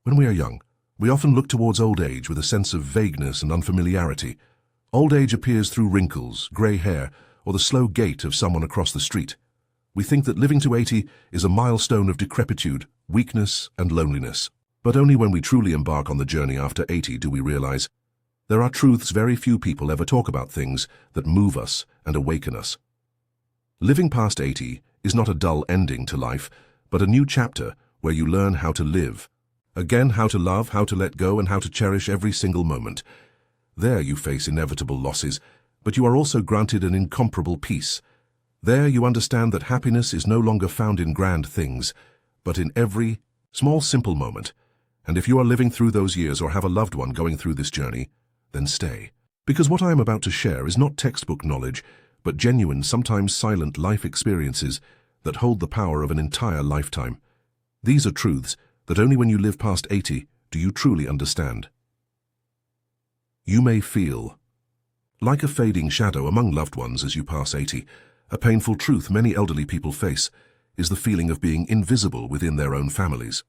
When we are young, we often look towards old age with a sense of vagueness and unfamiliarity. Old age appears through wrinkles, grey hair, or the slow gait of someone across the street. We think that living to 80 is a milestone of decrepitude, weakness, and loneliness. But only when we truly embark on the journey after 80 do we realize there are truths very few people ever talk about, things that move us and awaken us. Living past 80 is not a dull ending to life, but a new chapter where you learn how to live. Again, how to love, how to let go, and how to cherish every single moment. There you face inevitable losses, but you are also granted an incomparable peace. There you understand that happiness is no longer found in grand things, but in every small, simple moment. And if you are living through those years or have a loved one going through this journey, then stay. Because what I am about to share is not textbook knowledge, but genuine, sometimes silent life experiences that hold the power of an entire lifetime. These are truths that only when you live past 80 do you truly understand. You may feel like a fading shadow among loved ones as you pass 80. A painful truth many elderly people face is the feeling of being invisible within their own families.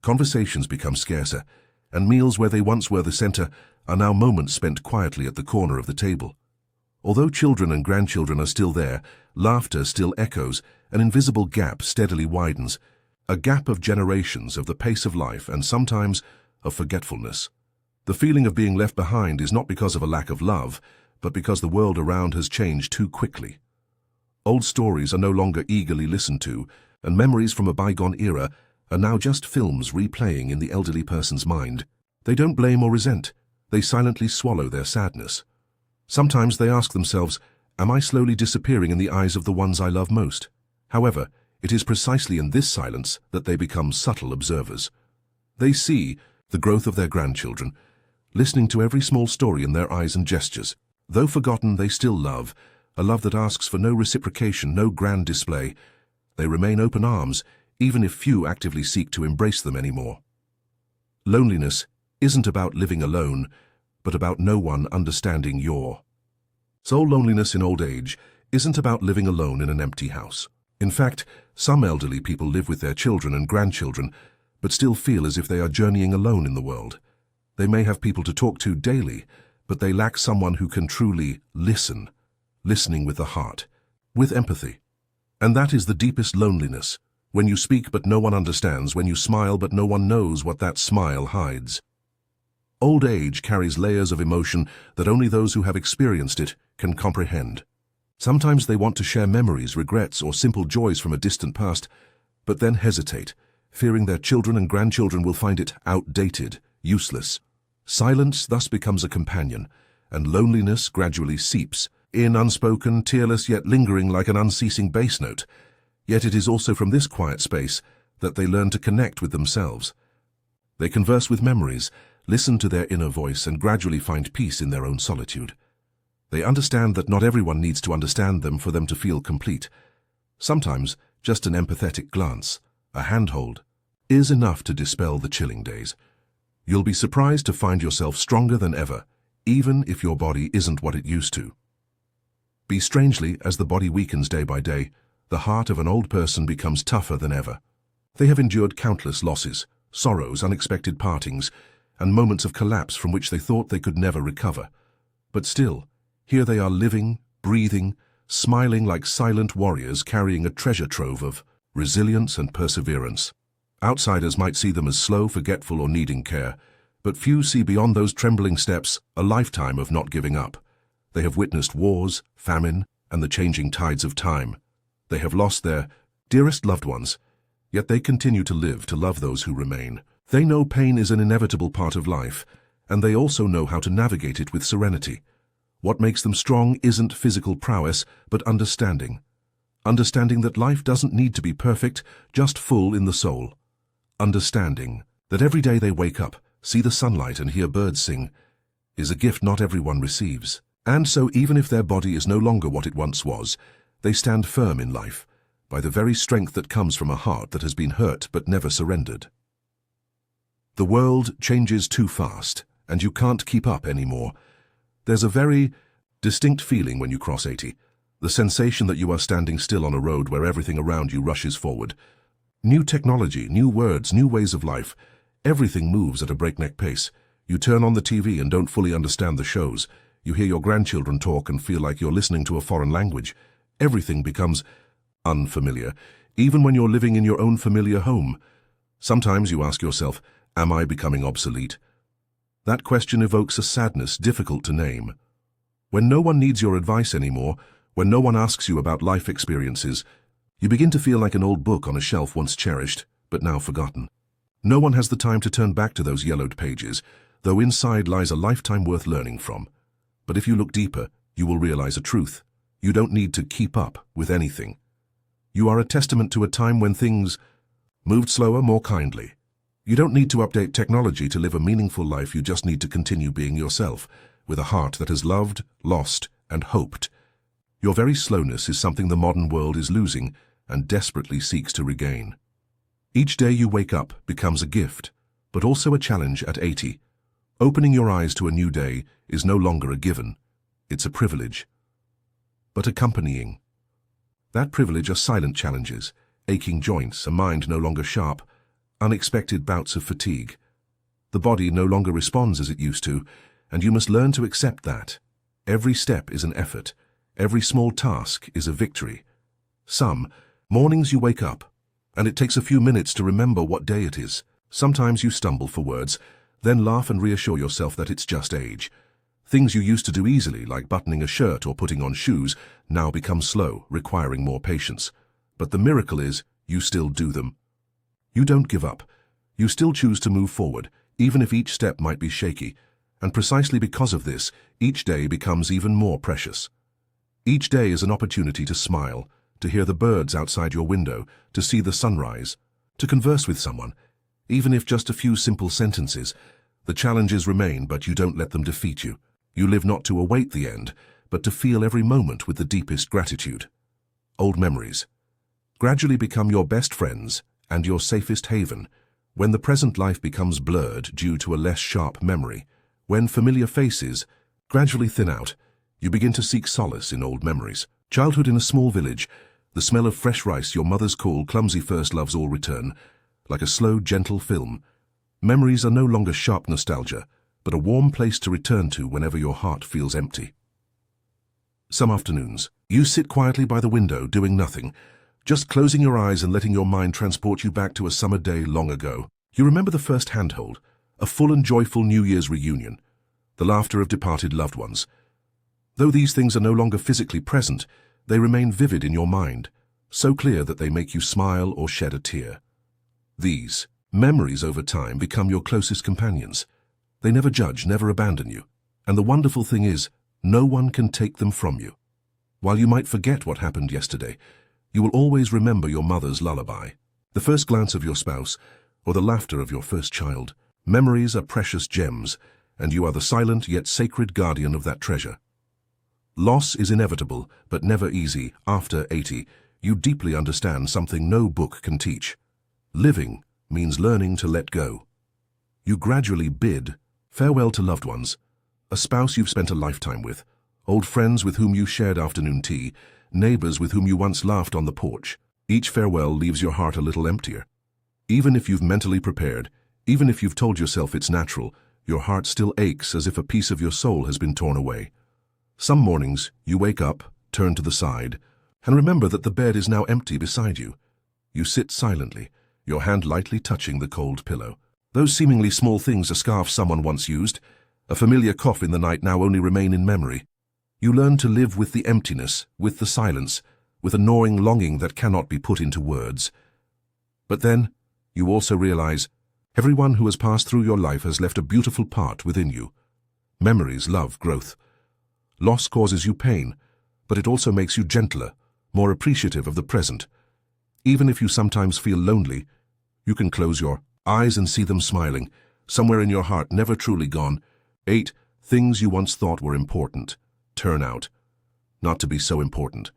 Conversations become scarcer, and meals where they once were the center are now moments spent quietly at the corner of the table. Although children and grandchildren are still there, laughter still echoes, an invisible gap steadily widens, a gap of generations, of the pace of life, and sometimes of forgetfulness. The feeling of being left behind is not because of a lack of love, but because the world around has changed too quickly. Old stories are no longer eagerly listened to, and memories from a bygone era are now just films replaying in the elderly person's mind. They don't blame or resent. They silently swallow their sadness. Sometimes they ask themselves, am I slowly disappearing in the eyes of the ones I love most? However, it is precisely in this silence that they become subtle observers. They see the growth of their grandchildren, listening to every small story in their eyes and gestures. Though forgotten, they still love, a love that asks for no reciprocation, no grand display. They remain open arms, even if few actively seek to embrace them anymore. Loneliness isn't about living alone, but about no one understanding your. Soul loneliness in old age isn't about living alone in an empty house. In fact, some elderly people live with their children and grandchildren, but still feel as if they are journeying alone in the world. They may have people to talk to daily, but they lack someone who can truly listen, listening with the heart, with empathy. And that is the deepest loneliness, when you speak but no one understands, when you smile but no one knows what that smile hides. Old age carries layers of emotion that only those who have experienced it can comprehend. Sometimes they want to share memories, regrets, or simple joys from a distant past, but then hesitate, fearing their children and grandchildren will find it outdated, useless. Silence thus becomes a companion, and loneliness gradually seeps in, unspoken, tearless, yet lingering like an unceasing bass note. Yet it is also from this quiet space that they learn to connect with themselves. They converse with memories, listen to their inner voice, and gradually find peace in their own solitude. They understand that not everyone needs to understand them for them to feel complete. Sometimes just an empathetic glance, a handhold, is enough to dispel the chilling days. You'll be surprised to find yourself stronger than ever, even if your body isn't what it used to be. Strangely, as the body weakens day by day, the heart of an old person becomes tougher than ever. They have endured countless losses, sorrows, unexpected partings, and moments of collapse from which they thought they could never recover. But still, here they are, living, breathing, smiling like silent warriors, carrying a treasure trove of resilience and perseverance. Outsiders might see them as slow, forgetful, or needing care, but few see beyond those trembling steps a lifetime of not giving up. They have witnessed wars, famine, and the changing tides of time. They have lost their dearest loved ones, yet they continue to live, to love those who remain. They know pain is an inevitable part of life, and they also know how to navigate it with serenity. What makes them strong isn't physical prowess, but understanding. Understanding that life doesn't need to be perfect, just full in the soul. Understanding that every day they wake up, see the sunlight, and hear birds sing, is a gift not everyone receives. And so, even if their body is no longer what it once was, they stand firm in life, by the very strength that comes from a heart that has been hurt but never surrendered. The world changes too fast, and you can't keep up anymore. There's a very distinct feeling when you cross 80, the sensation that you are standing still on a road where everything around you rushes forward. New technology, new words, new ways of life. Everything moves at a breakneck pace. You turn on the TV and don't fully understand the shows. You hear your grandchildren talk and feel like you're listening to a foreign language. Everything becomes unfamiliar, even when you're living in your own familiar home. Sometimes you ask yourself, am I becoming obsolete? That question evokes a sadness difficult to name. When no one needs your advice anymore, when no one asks you about life experiences, you begin to feel like an old book on a shelf once cherished, but now forgotten. No one has the time to turn back to those yellowed pages, though inside lies a lifetime worth learning from. But if you look deeper, you will realize a truth. You don't need to keep up with anything. You are a testament to a time when things moved slower, more kindly. You don't need to update technology to live a meaningful life. You just need to continue being yourself, with a heart that has loved, lost, and hoped. Your very slowness is something the modern world is losing and desperately seeks to regain. Each day you wake up becomes a gift, but also a challenge at 80. Opening your eyes to a new day is no longer a given. It's a privilege. But accompanying that privilege are silent challenges, aching joints, a mind no longer sharp, unexpected bouts of fatigue. The body no longer responds as it used to, and you must learn to accept that. Every step is an effort. Every small task is a victory. Some mornings you wake up, and it takes a few minutes to remember what day it is. Sometimes you stumble for words, then laugh and reassure yourself that it's just age. Things you used to do easily, like buttoning a shirt or putting on shoes, now become slow, requiring more patience. But the miracle is, you still do them. You don't give up. You still choose to move forward, even if each step might be shaky. And precisely because of this, each day becomes even more precious. Each day is an opportunity to smile, to hear the birds outside your window, to see the sunrise, to converse with someone, even if just a few simple sentences. The challenges remain, but you don't let them defeat you. You live not to await the end, but to feel every moment with the deepest gratitude. Old memories gradually become your best friends and your safest haven. When the present life becomes blurred due to a less sharp memory, when familiar faces gradually thin out, you begin to seek solace in old memories. Childhood in a small village, the smell of fresh rice, your mother's call, clumsy first loves all return, like a slow, gentle film. Memories are no longer sharp nostalgia, but a warm place to return to whenever your heart feels empty. Some afternoons, you sit quietly by the window doing nothing, just closing your eyes and letting your mind transport you back to a summer day long ago. You remember the first handhold, a full and joyful New Year's reunion, the laughter of departed loved ones. Though these things are no longer physically present, they remain vivid in your mind, so clear that they make you smile or shed a tear. These memories over time become your closest companions. They never judge, never abandon you. And the wonderful thing is, no one can take them from you. While you might forget what happened yesterday, you will always remember your mother's lullaby, the first glance of your spouse, or the laughter of your first child. Memories are precious gems, and you are the silent yet sacred guardian of that treasure. Loss is inevitable, but never easy. After 80, you deeply understand something no book can teach. Living means learning to let go. You gradually bid farewell to loved ones, a spouse you've spent a lifetime with, old friends with whom you shared afternoon tea, neighbors with whom you once laughed on the porch. Each farewell leaves your heart a little emptier. Even if you've mentally prepared, even if you've told yourself it's natural, your heart still aches as if a piece of your soul has been torn away. Some mornings, you wake up, turn to the side, and remember that the bed is now empty beside you. You sit silently, your hand lightly touching the cold pillow. Those seemingly small things, a scarf someone once used, a familiar cough in the night, now only remain in memory. You learn to live with the emptiness, with the silence, with a gnawing longing that cannot be put into words. But then, you also realize, everyone who has passed through your life has left a beautiful part within you. Memories love growth. Loss causes you pain, but it also makes you gentler, more appreciative of the present. Even if you sometimes feel lonely, you can close your eyes and see them smiling, somewhere in your heart, never truly gone. 8 things you once thought were important turn out not to be so important.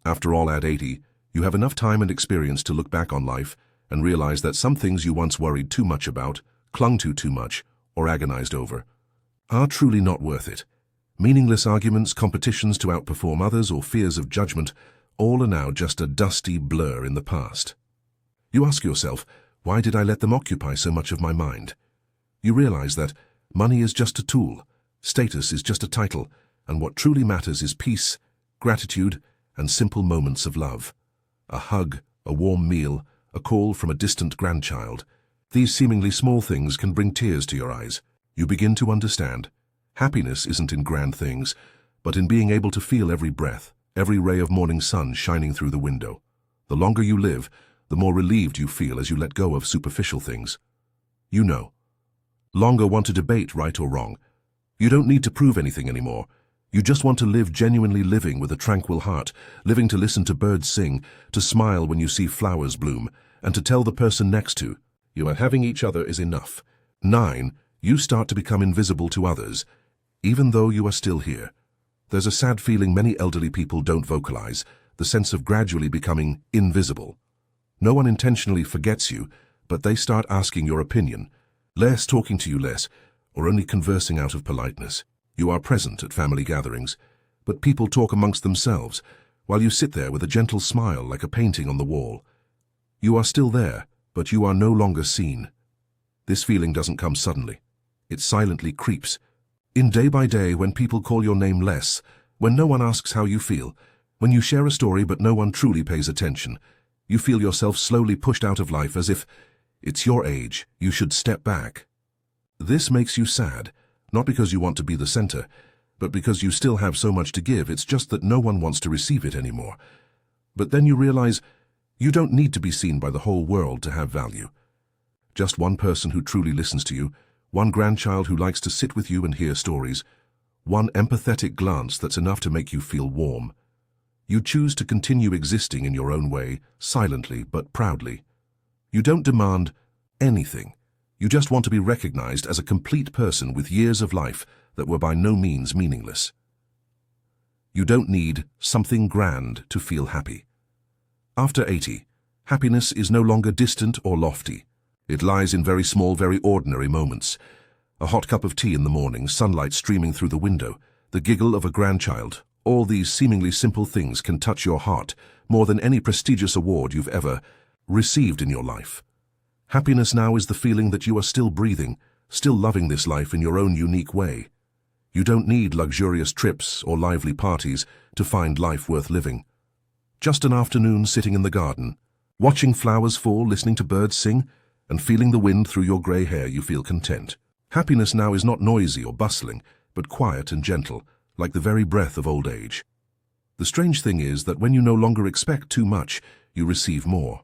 After all, at 80, you have enough time and experience to look back on life and realize that some things you once worried too much about, clung to too much, or agonized over, are truly not worth it. Meaningless arguments, competitions to outperform others, or fears of judgment, all are now just a dusty blur in the past. You ask yourself, Why did I let them occupy so much of my mind? You realize that money is just a tool, status is just a title, and what truly matters is peace, gratitude, and simple moments of love. A hug, a warm meal, a call from a distant grandchild. These seemingly small things can bring tears to your eyes. You begin to understand. Happiness isn't in grand things, but in being able to feel every breath, every ray of morning sun shining through the window. The longer you live, the more relieved you feel as you let go of superficial things. You no longer want to debate right or wrong. You don't need to prove anything anymore. You just want to live genuinely, living with a tranquil heart, living to listen to birds sing, to smile when you see flowers bloom, and to tell the person next to you and having each other is enough. 9. You start to become invisible to others, even though you are still here. There's a sad feeling many elderly people don't vocalize, the sense of gradually becoming invisible. No one intentionally forgets you, but they start asking your opinion, less talking to you less, or only conversing out of politeness. You are present at family gatherings, but people talk amongst themselves, while you sit there with a gentle smile like a painting on the wall. You are still there, but you are no longer seen. This feeling doesn't come suddenly. It silently creeps. In day by day, when people call your name less, when no one asks how you feel, when you share a story but no one truly pays attention, you feel yourself slowly pushed out of life as if it's your age, you should step back. This makes you sad, not because you want to be the center, but because you still have so much to give. It's just that no one wants to receive it anymore. But then you realize you don't need to be seen by the whole world to have value. Just one person who truly listens to you, one grandchild who likes to sit with you and hear stories, one empathetic glance that's enough to make you feel warm. You choose to continue existing in your own way, silently but proudly. You don't demand anything. You just want to be recognized as a complete person with years of life that were by no means meaningless. You don't need something grand to feel happy. After 80, happiness is no longer distant or lofty. It lies in very small, very ordinary moments. A hot cup of tea in the morning, sunlight streaming through the window, the giggle of a grandchild. All these seemingly simple things can touch your heart more than any prestigious award you've ever received in your life. Happiness now is the feeling that you are still breathing, still loving this life in your own unique way. You don't need luxurious trips or lively parties to find life worth living. Just an afternoon sitting in the garden, watching flowers fall, listening to birds sing, and feeling the wind through your grey hair, you feel content. Happiness now is not noisy or bustling, but quiet and gentle, like the very breath of old age. The strange thing is that when you no longer expect too much, you receive more.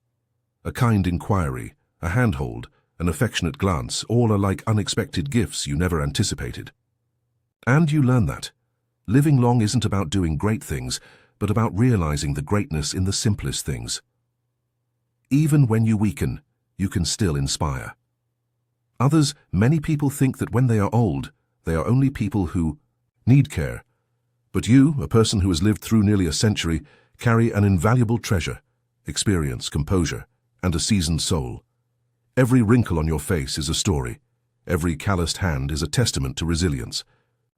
A kind inquiry, a handhold, an affectionate glance, all are like unexpected gifts you never anticipated. And you learn that living long isn't about doing great things, but about realizing the greatness in the simplest things. Even when you weaken, you can still inspire. Many people think that when they are old, they are only people who need care. But you, a person who has lived through nearly a century, carry an invaluable treasure, experience, composure, and a seasoned soul. Every wrinkle on your face is a story. Every calloused hand is a testament to resilience.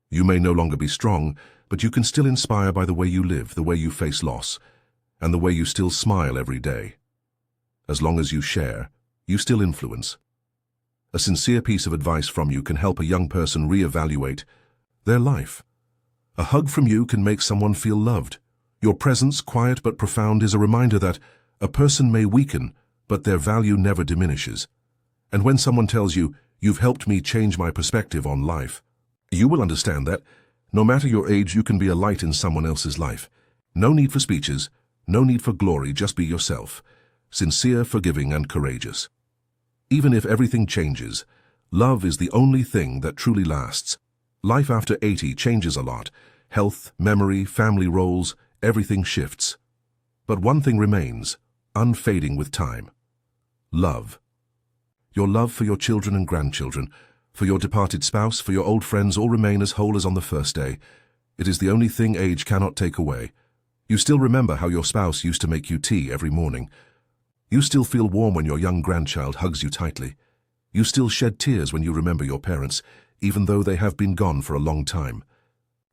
You may no longer be strong, but you can still inspire by the way you live, the way you face loss, and the way you still smile every day. As long as you share, you still influence. A sincere piece of advice from you can help a young person reevaluate their life. A hug from you can make someone feel loved. Your presence, quiet but profound, is a reminder that a person may weaken, but their value never diminishes. And when someone tells you, "You've helped me change my perspective on life," you will understand that, no matter your age, you can be a light in someone else's life. No need for speeches, no need for glory, just be yourself, sincere, forgiving, and courageous. Even if everything changes, love is the only thing that truly lasts. Life after 80 changes a lot. Health, memory, family roles, everything shifts. But one thing remains, unfading with time. Love. Your love for your children and grandchildren, for your departed spouse, for your old friends, all remain as whole as on the first day. It is the only thing age cannot take away. You still remember how your spouse used to make you tea every morning. You still feel warm when your young grandchild hugs you tightly. You still shed tears when you remember your parents, even though they have been gone for a long time.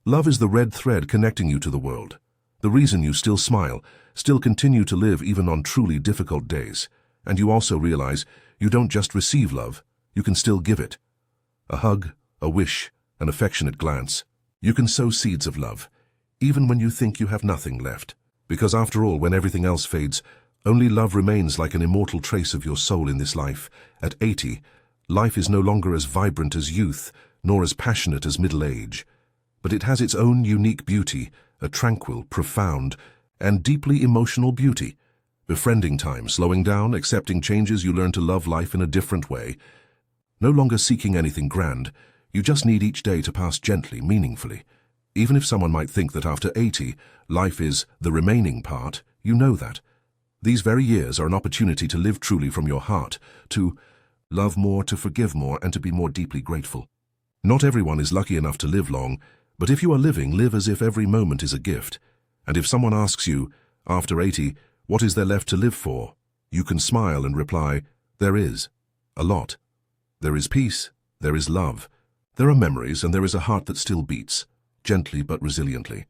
Love is the red thread connecting you to the world, the reason you still smile, still continue to live even on truly difficult days. And you also realize you don't just receive love, you can still give it. A hug, a wish, an affectionate glance. You can sow seeds of love, even when you think you have nothing left. Because after all, when everything else fades, only love remains like an immortal trace of your soul in this life. At 80, life is no longer as vibrant as youth, nor as passionate as middle age. But it has its own unique beauty, a tranquil, profound, and deeply emotional beauty. Befriending time, slowing down, accepting changes, you learn to love life in a different way. No longer seeking anything grand, you just need each day to pass gently, meaningfully. Even if someone might think that after 80, life is the remaining part, you know that. These very years are an opportunity to live truly from your heart, to love more, to forgive more, and to be more deeply grateful. Not everyone is lucky enough to live long, but if you are living, live as if every moment is a gift. And if someone asks you, after 80, what is there left to live for? You can smile and reply, there is. A lot. There is peace, there is love, there are memories, and there is a heart that still beats, gently but resiliently.